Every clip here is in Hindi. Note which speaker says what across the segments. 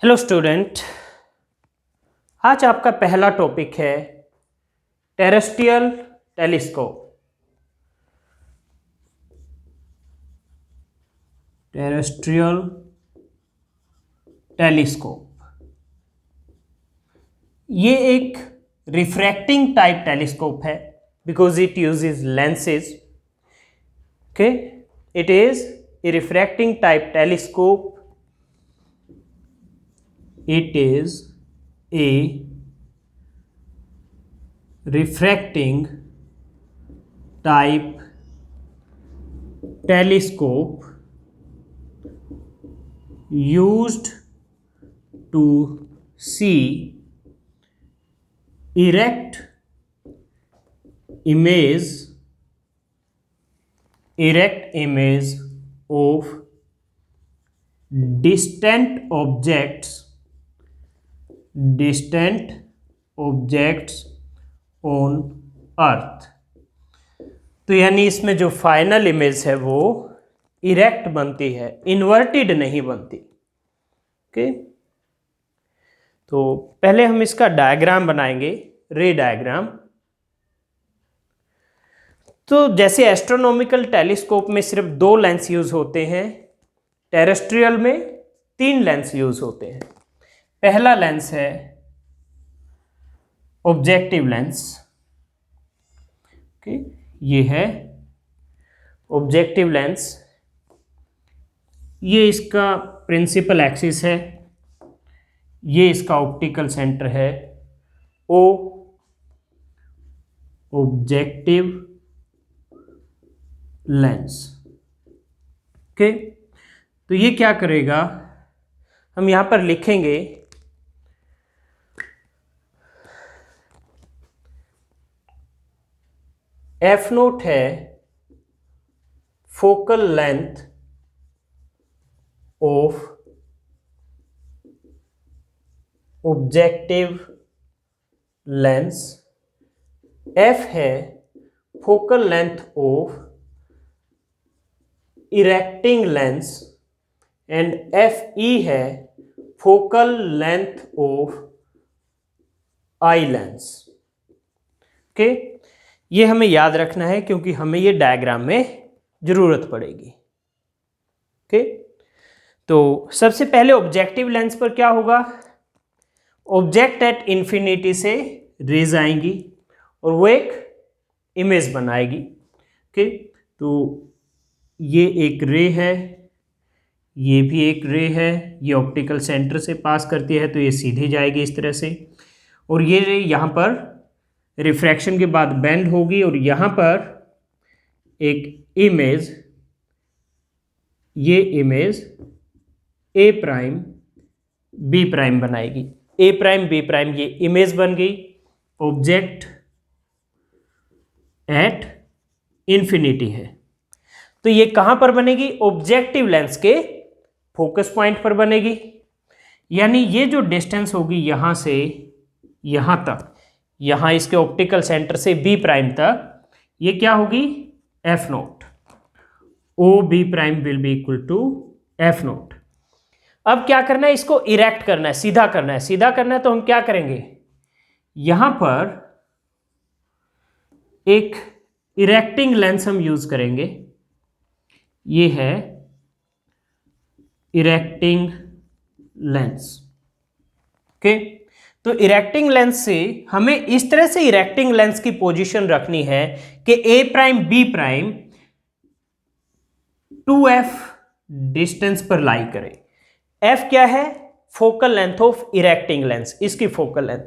Speaker 1: हेलो स्टूडेंट, आज आपका पहला टॉपिक है टेरेस्ट्रियल टेलीस्कोप। टेरेस्ट्रियल टेलीस्कोप ये एक रिफ्रैक्टिंग टाइप टेलीस्कोप है because it uses lenses. Okay, it is a refracting type telescope. It is a refracting type telescope used to see erect image of distant objects on अर्थ। तो यानी इसमें जो फाइनल इमेज है वो इरेक्ट बनती है, इन्वर्टेड नहीं बनती। ओके, तो पहले हम इसका डायग्राम बनाएंगे, रे डायग्राम। तो जैसे एस्ट्रोनॉमिकल टेलीस्कोप में सिर्फ 2 लेंस यूज होते हैं, टेरेस्ट्रियल में 3 लेंस यूज होते हैं। पहला लेंस है ऑब्जेक्टिव लेंस। ओके, ये है ऑब्जेक्टिव लेंस। ये इसका प्रिंसिपल एक्सिस है, ये इसका ऑप्टिकल सेंटर है ओ। Objective lens. ओके, तो ये क्या करेगा, हम यहां पर लिखेंगे एफ नोट है focal length of objective lens, F है focal length of erecting lens and F E है focal length of eye lens. Okay, ये हमें याद रखना है क्योंकि हमें ये डायग्राम में जरूरत पड़ेगी। ओके, तो सबसे पहले ऑब्जेक्टिव लेंस पर क्या होगा, ऑब्जेक्ट एट इंफिनिटी से रेज आएंगी और वो एक इमेज बनाएगी। ओके, तो ये एक रे है, ये भी एक रे है, ये ऑप्टिकल सेंटर से पास करती है तो ये सीधी जाएगी इस तरह से, और ये रे यहाँ पर रिफ्रैक्शन के बाद बेंड होगी और यहाँ पर एक इमेज, ये image A prime B prime बनाएगी। ए प्राइम बी प्राइम ये इमेज बन गई ऑब्जेक्ट एट इंफिनिटी है। तो ये कहाँ पर बनेगी, ऑब्जेक्टिव लेंस के फोकस पॉइंट पर बनेगी। यानी ये जो डिस्टेंस होगी यहाँ से यहाँ तक, यहाँ इसके ऑप्टिकल सेंटर से बी प्राइम तक, ये क्या होगी, f naught. O B prime will be equal to f naught. अब क्या करना है, इसको इरेक्ट करना है, सीधा करना है। सीधा करना है तो हम क्या करेंगे, यहां पर एक इरेक्टिंग लेंस हम यूज करेंगे। ये है इरेक्टिंग लेंस। ओके, तो इरेक्टिंग लेंस से हमें इस तरह से इरेक्टिंग लेंस की पोजीशन रखनी है कि A prime B prime 2f distance पर लाई करे। f क्या है, focal length of erecting lens, इसकी फोकल लेंथ।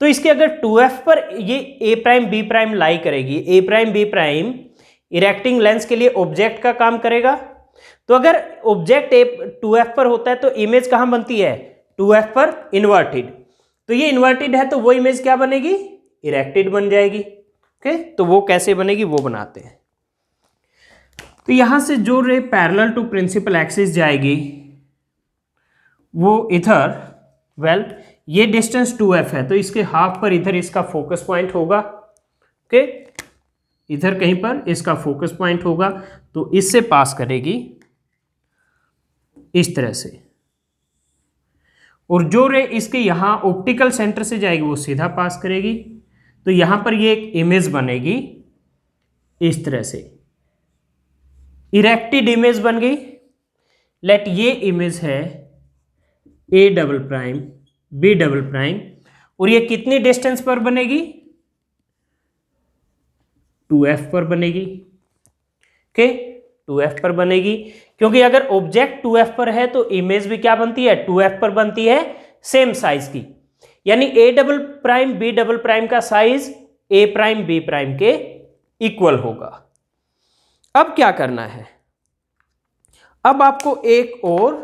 Speaker 1: तो इसके अगर 2f पर ये A prime B prime lie करेगी, A prime B prime erecting lens के लिए ऑब्जेक्ट का काम करेगा। तो अगर ऑब्जेक्ट 2f पर होता है तो इमेज कहां बनती है, 2f पर इन्वर्टेड। तो ये इन्वर्टेड है तो वो इमेज क्या बनेगी, इरेक्टेड बन जाएगी। ओके, तो वो कैसे बनेगी वो बनाते हैं। तो यहां से जो ray parallel to principal axis जाएगी वो इधर, वेल ये डिस्टेंस 2f है तो इसके हाफ पर इधर इसका फोकस पॉइंट होगा। ओके, इधर कहीं पर इसका फोकस पॉइंट होगा तो इससे पास करेगी इस तरह से। और जो रे इसके यहाँ ऑप्टिकल सेंटर से जाएगी वो सीधा पास करेगी, तो यहाँ पर ये एक इमेज बनेगी इस तरह से, इरेक्टेड इमेज बन गई। लेट ये इमेज है A double prime B double prime, और ये कितनी डिस्टेंस पर बनेगी, 2f पर बनेगी। ओके, 2f पर बनेगी, क्योंकि अगर ऑब्जेक्ट 2f पर है तो इमेज भी क्या बनती है, 2f पर बनती है, सेम साइज की। यानी A double prime B double prime का size A prime B prime के इक्वल होगा। अब क्या करना है, अब आपको एक और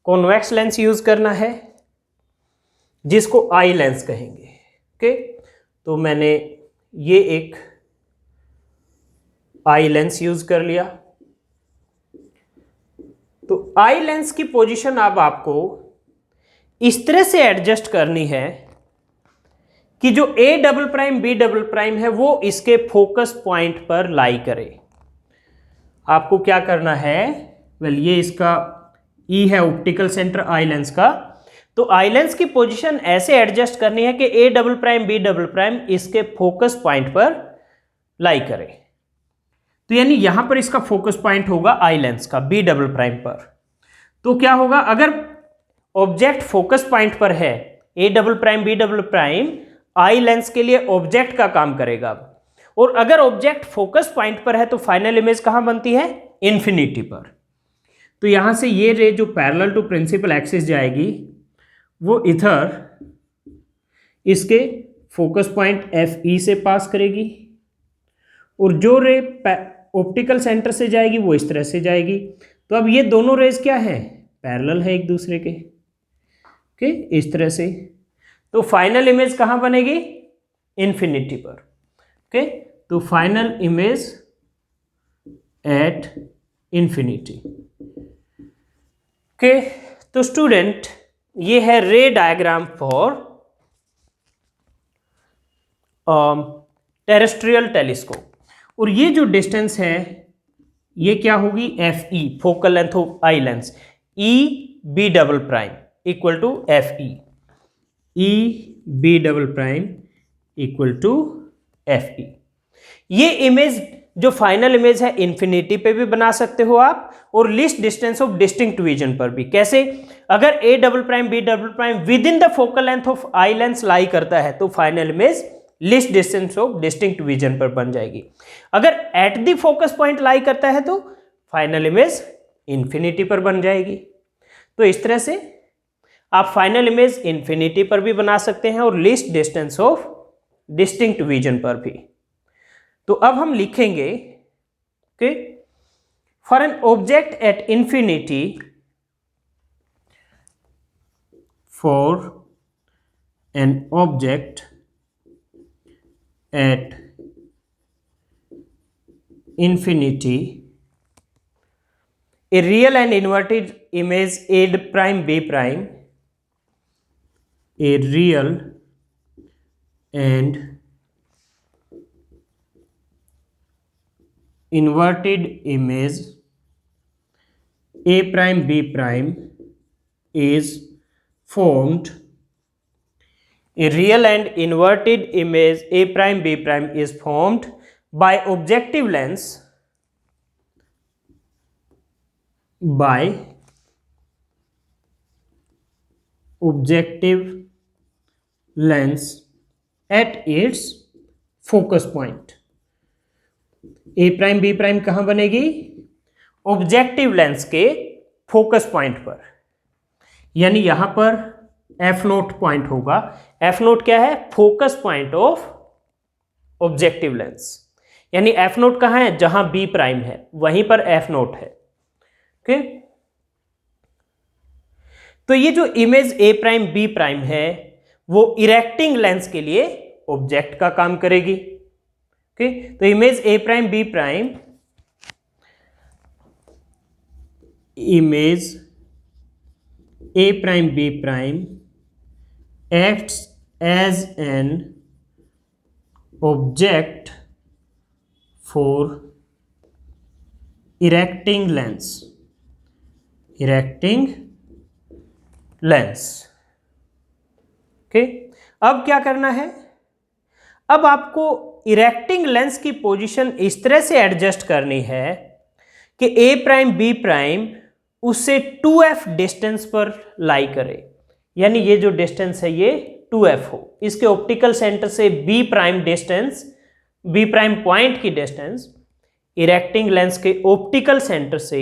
Speaker 1: कॉन्वेक्स लेंस यूज करना है जिसको आई लेंस कहेंगे। ओके, तो मैंने ये एक आई लेंस यूज कर लिया। तो आई लेंस की पोजीशन अब आपको इस तरह से एडजस्ट करनी है कि जो A double prime B double prime है वो इसके फोकस पॉइंट पर लाई करे। आपको क्या करना है, ये इसका ई है ऑप्टिकल सेंटर आई लेंस का, तो आई लेंस की पोजीशन ऐसे एडजस्ट करनी है कि A double prime B double prime इसके फोकस पॉइंट पर लाई करे। तो यानी यहां पर इसका फोकस पॉइंट होगा आई लेंस का बी डबल प्राइम पर। तो क्या होगा, अगर ऑब्जेक्ट फोकस पॉइंट पर है A double prime B double prime, eye lens के लिए ऑब्जेक्ट का काम करेगा। और अगर ऑब्जेक्ट फोकस पॉइंट पर है तो फाइनल इमेज कहां बनती है, इन्फिनिटी पर। तो यहां से ये रे जो पैरेलल टू प्रिंसिपल एक्सिस जाएगी वो इधर इसके फोकस पॉइंट एफ ई से पास करेगी, और जो रे ऑप्टिकल सेंटर से जाएगी वो इस तरह से जाएगी। तो अब ये दोनों रेज क्या है, पैरेलल है एक दूसरे के। ओके, इस तरह से। तो फाइनल इमेज कहां बनेगी, इन्फिनिटी पर। ओके, तो final image at infinity. Okay, तो स्टूडेंट ये है रे डायग्राम फॉर टेरेस्ट्रियल टेलीस्कोप। और ये जो डिस्टेंस है ये क्या होगी, f e, focal length of eye lens, E B double prime equal to f e B double prime equal to f e. ये इमेज जो फाइनल इमेज है इन्फिनिटी पे भी बना सकते हो आप, और least distance of distinct vision पर भी। कैसे, अगर A double prime B double prime within the focal length of eye lens lie करता है तो final image least distance of distinct vision पर बन जाएगी। अगर at the focus point lie करता है तो फाइनल इमेज इन्फिनिटी पर बन जाएगी। तो इस तरह से आप फाइनल इमेज इन्फिनिटी पर भी बना सकते हैं और least distance of distinct vision पर भी। तो अब हम लिखेंगे कि for an object at infinity, for an object at infinity, a real and inverted image A prime B prime, a real and inverted image A prime B prime is formed. A real and inverted image A prime B prime is formed by objective lens, by objective lens at its focus point. A prime B prime कहां बनेगी, ऑब्जेक्टिव लेंस के फोकस पॉइंट पर, यानी यहां पर एफ नोट पॉइंट होगा। एफ नोट क्या है, focus point of objective lens, यानी एफ नोट कहां है, जहां बी प्राइम है वहीं पर एफ नोट है। ओके, तो ये जो image A prime B prime है वो इरेक्टिंग लेंस के लिए ऑब्जेक्ट का काम करेगी। ओके, तो image A prime B prime, image A prime B prime acts as an object for erecting lens, erecting lens. Okay, अब क्या करना है, अब आपको इरेक्टिंग लेंस की पोजीशन इस तरह से एडजस्ट करनी है कि ए प्राइम बी प्राइम उससे 2f डिस्टेंस पर लाई करे, यानी ये जो डिस्टेंस है ये 2f हो, इसके ऑप्टिकल सेंटर से B prime distance, B prime point की डिस्टेंस इरेक्टिंग लेंस के ऑप्टिकल सेंटर से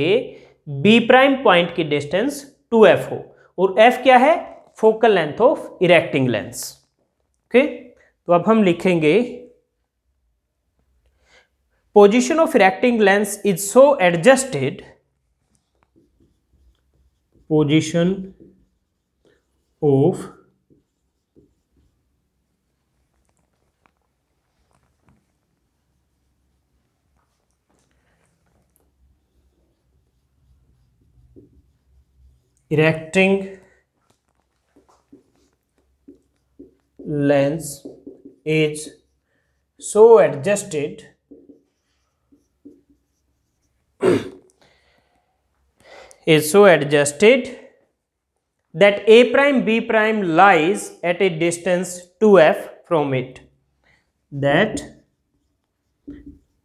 Speaker 1: बी प्राइम पॉइंट की डिस्टेंस 2f हो, और f क्या है, focal length of erecting lens. Okay, तो अब हम लिखेंगे position of erecting lens is so adjusted, position of erecting lens is so adjusted that a prime b prime lies at a distance 2f from it, that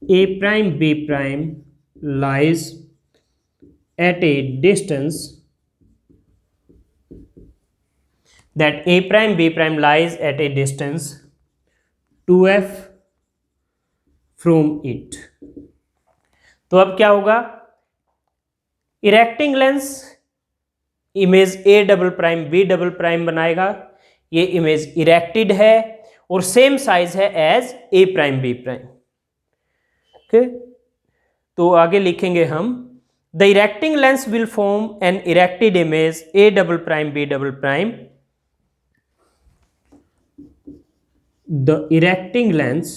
Speaker 1: a prime b prime lies at a distance, that a prime b prime lies at a distance 2f from it। तो अब क्या होगा, erecting lens image A double prime B double prime बनाएगा, ये इमेज इरेक्टेड है और सेम साइज है as A prime B prime. Okay, तो आगे लिखेंगे हम, the erecting lens will form an erected image A double prime B double prime, the erecting lens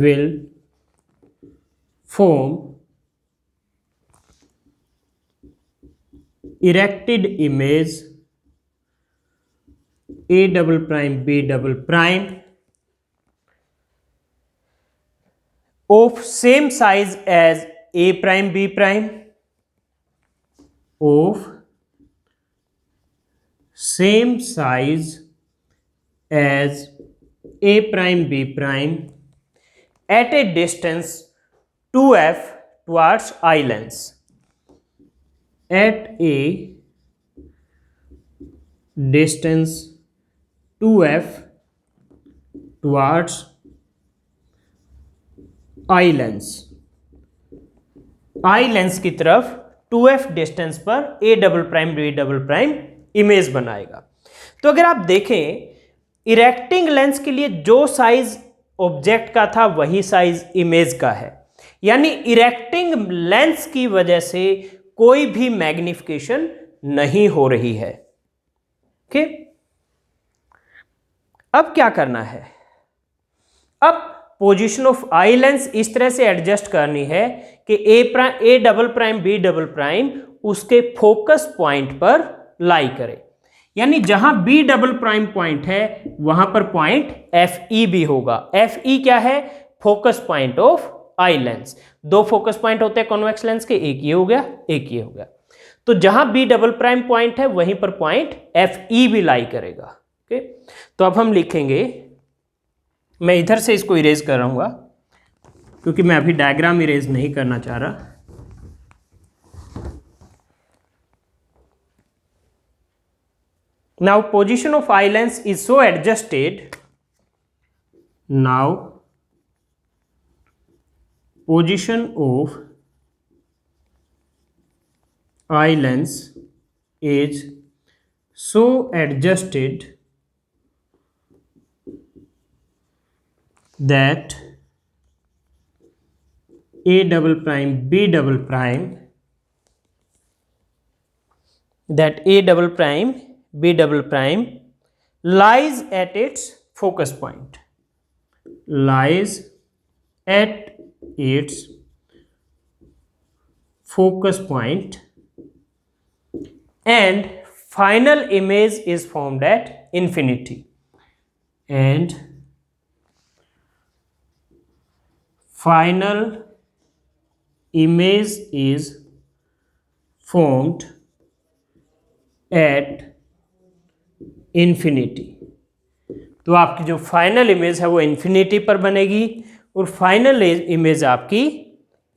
Speaker 1: will form erected image a double prime b double prime of same size as a prime b prime, of same size as a prime b prime at a distance 2f towards eye lens, at a distance 2f towards eye lens, I lens की तरफ 2f डिस्टेंस पर a double prime b double prime image बनाएगा। तो अगर आप देखें, इरेक्टिंग लेंस के लिए जो साइज ऑब्जेक्ट का था वही साइज इमेज का है, यानी इरेक्टिंग लेंस की वजह से कोई भी मैग्निफिकेशन नहीं हो रही है। ओके, अब क्या करना है, अब पोजीशन ऑफ आई लेंस इस तरह से एडजस्ट करनी है कि A double prime B double prime उसके फोकस पॉइंट पर लाई करे, यानी जहां बी डबल प्राइम पॉइंट है वहां पर पॉइंट एफ ई भी होगा। एफ ई क्या है, focus point of eye lens. दो फोकस पॉइंट होते हैं कॉन्वेक्स लेंस के, एक ये हो गया एक ये हो गया, तो जहां बी डबल प्राइम पॉइंट है वहीं पर पॉइंट एफ ई भी लाई करेगा। ओके, तो अब हम लिखेंगे, मैं इधर से इसको इरेज कर रहूंगा क्योंकि मैं अभी डायग्राम इरेज नहीं करना चाह रहा। Now position of eye lens is so adjusted, now position of eye lens is so adjusted that a double prime b double prime, that a double prime b double prime lies at its focus point, lies at its focus point, and final image is formed at infinity, and final image is formed at infinity। तो आपकी जो फाइनल इमेज है वो इन्फिनिटी पर बनेगी और फाइनल इमेज आपकी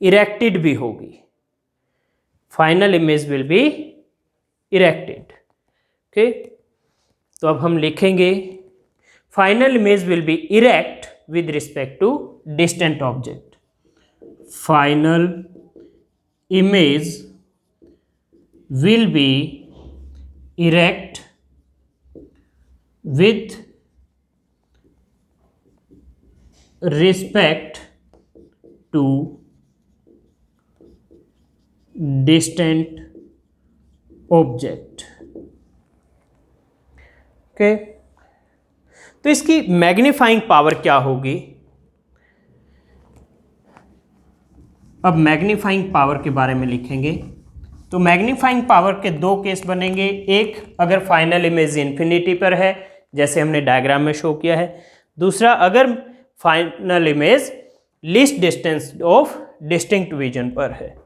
Speaker 1: इरेक्टेड भी होगी। Final image will be erected. Okay, तो अब हम लिखेंगे final image will be erect with respect to distant object. Final image will be erect with respect to distant object. Okay, तो इसकी मैग्नीफाइंग पावर क्या होगी? अब मैग्नीफाइंग पावर के बारे में लिखेंगे। तो मैग्नीफाइंग पावर के दो केस बनेंगे, एक अगर फाइनल इमेज इन्फिनिटी पर है जैसे हमने डायग्राम में शो किया है, दूसरा अगर final image least distance of distinct vision पर है।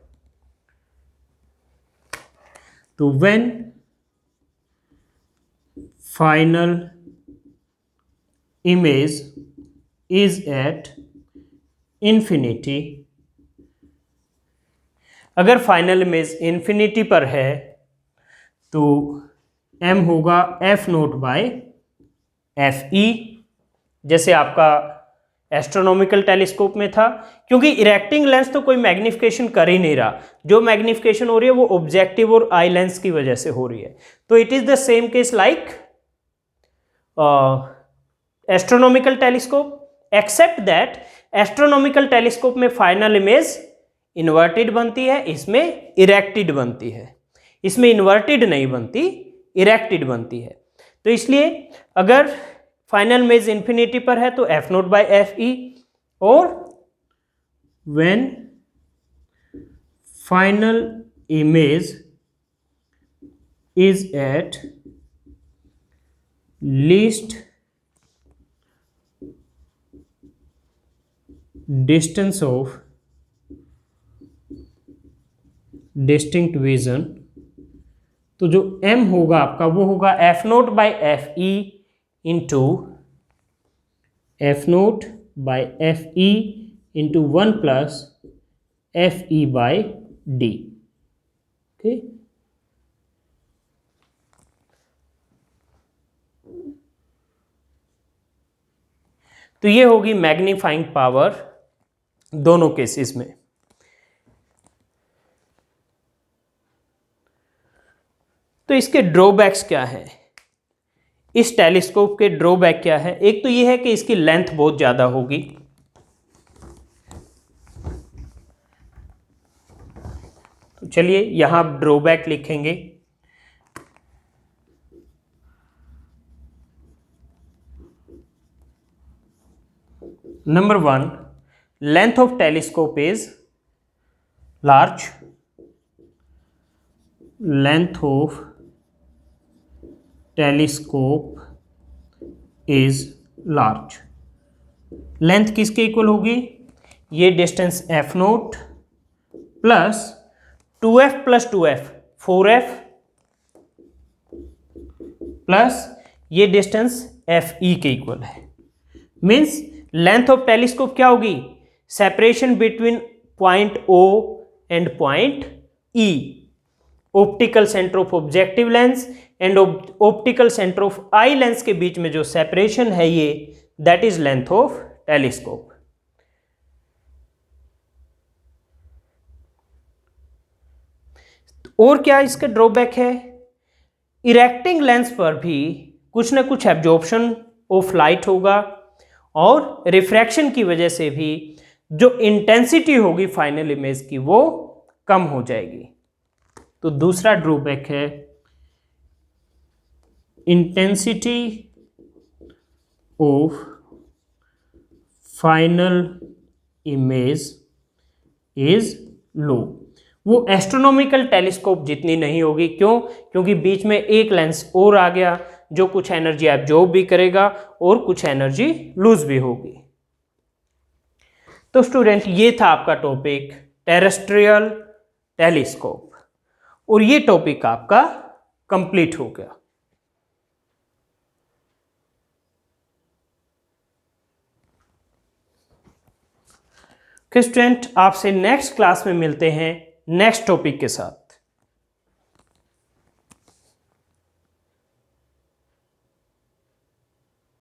Speaker 1: तो when final image is at infinity, अगर फाइनल इमेज इन्फिनिटी पर है तो m होगा f naught by F e, जैसे आपका एस्ट्रोनॉमिकल टेलीस्कोप में था। क्योंकि इरेक्टिंग लेंस तो कोई मैग्निफिकेशन कर ही नहीं रहा, जो मैग्निफिकेशन हो रही है वो ऑब्जेक्टिव और आई लेंस की वजह से हो रही है। तो it is the same case like astronomical telescope except that astronomical telescope में फाइनल इमेज इन्वर्टेड बनती है, इसमें इरेक्टेड बनती है। इसमें इन्वर्टेड नहीं बनती, इरेक्टेड बनती है। तो इसलिए अगर फाइनल इमेज इन्फिनिटी पर है तो F naught by F E, और when final image is at least distance of distinct vision, तो जो m होगा आपका वो होगा F naught by F E into F naught by F E into 1 plus F E by D. Okay, तो ये होगी मैग्नीफाइंग पावर दोनों केसेस में। तो इसके ड्रॉबैक्स क्या है, इस टेलीस्कोप के ड्रॉबैक क्या है? एक तो ये है कि इसकी लेंथ बहुत ज़्यादा होगी। तो चलिए यहां ड्रॉबैक लिखेंगे। Number 1, length of telescope is large. Length of telescope is large. Length किसके इक्वल होगी? ये distance F note plus 2f plus 2f 4f plus ये डिस्टेंस एफ ई के इक्वल है। मीन्स लेंथ ऑफ टेलीस्कोप क्या होगी? Separation between point O and point E, optical centre of objective lens and optical centre of eye lens के बीच में जो सेपरेशन है ये, that is length of telescope. और क्या इसका ड्रॉबैक है? इरेक्टिंग लेंस पर भी कुछ ना कुछ एब्जॉर्प्शन ऑफ लाइट होगा और रिफ्रैक्शन की वजह से भी जो इंटेंसिटी होगी फाइनल इमेज की वो कम हो जाएगी। तो दूसरा ड्रॉबैक है intensity of final image is low. वो एस्ट्रोनॉमिकल टेलीस्कोप जितनी नहीं होगी। क्यों? क्योंकि बीच में एक लेंस और आ गया जो कुछ एनर्जी एब्जॉर्ब भी करेगा और कुछ एनर्जी लूज भी होगी। तो स्टूडेंट ये था आपका टॉपिक टेरेस्ट्रियल टेलीस्कोप। और ये टॉपिक आपका कंप्लीट हो गया। स्टूडेंट, आपसे नेक्स्ट क्लास में मिलते हैं नेक्स्ट टॉपिक के साथ।